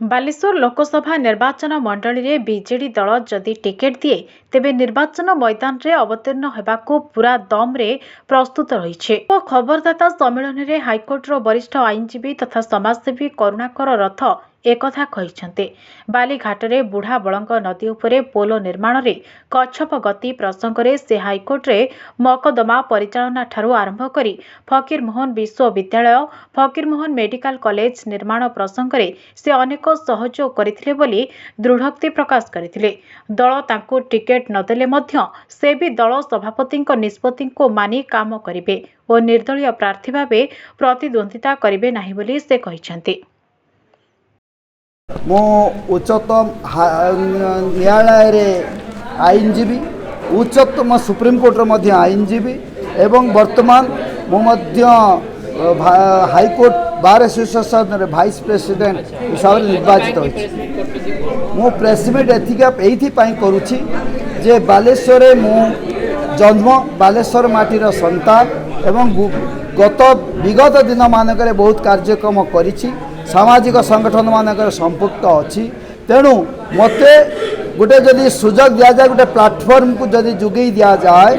बालेश्वर लोकसभा निर्वाचन मंडली रे बीजेडी दल जदि टिकेट दिए तेबे निर्वाचन मैदान रे अवतीर्ण होबाको पूरा दम रे प्रस्तुत रही। खबरदाता सम्मेलन में हाइकोर्ट वरिष्ठ आईनजीवी तथा समाजसेवी करुणाकर रथ एकथा कहिसेंते। बालीघाट रे बुढ़ा बलंग नदी उपरे पोलो निर्माण रे कच्छप गति प्रसंग रे से हाइकोर्ट रे मकदमा परिचालना ठारू आरंभ करी फकीरमोहन विश्वविद्यालय फकीरमोहन मेडिकल कॉलेज निर्माण प्रसंग रे से अनेक सहयोग करथिले बोली दृढ़ोक्ति प्रकाश करथिले। दल तांको टिकेट नदेले मध्य से भी दल सभापति निष्पत्ति को मानि काम करिवे और निर्दलीय प्रार्थी भावे प्रतिद्वंदिता करिवे नाही बोली से कहिसेंते। मो उच्चतम न्यायालय रे आईनजीवी उच्चतम सुप्रीम कोर्ट रे मध्य आईनजीवी एवं वर्तमान मो मध्य हाईकोर्ट बार एसोसिएशन रे वाइस प्रेसिडेंट हिसाब से निर्वाचित होइछि। मो प्रेस मीट एथि पई करूछि जे बालेश्वर मो जन्म बालेश्वर माटीर संतान एवं विगत दिन मानक बहुत कार्यक्रम करिछि सामाजिक संगठन मानक संपुक्त अच्छी तेणु मते गोटे जदि सुजोग दि जाए गोटे प्लाटफर्म को जदि जुगई दि जाए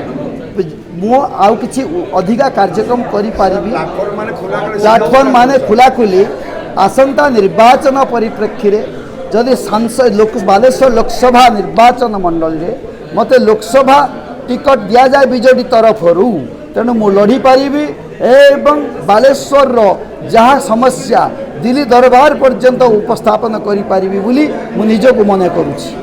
मु आउ किछि अधिका कार्यक्रम करि पारिबी। प्लाटफर्म माने खुलाखुली आसंता निर्वाचन परिप्रेक्षी रे जदि सांसद बालेश्वर लोकसभा निर्वाचन मंडल रे मते लोकसभा टिकट दि जाए बीजेडी तरफरू तेणु मु लड़ी पारिबी एवं बालेश्वर रो जहाँ समस्या दिल्ली दरबार पर्यंत उपस्थापन करि पारिबी बोली मु निजको मने करूछि।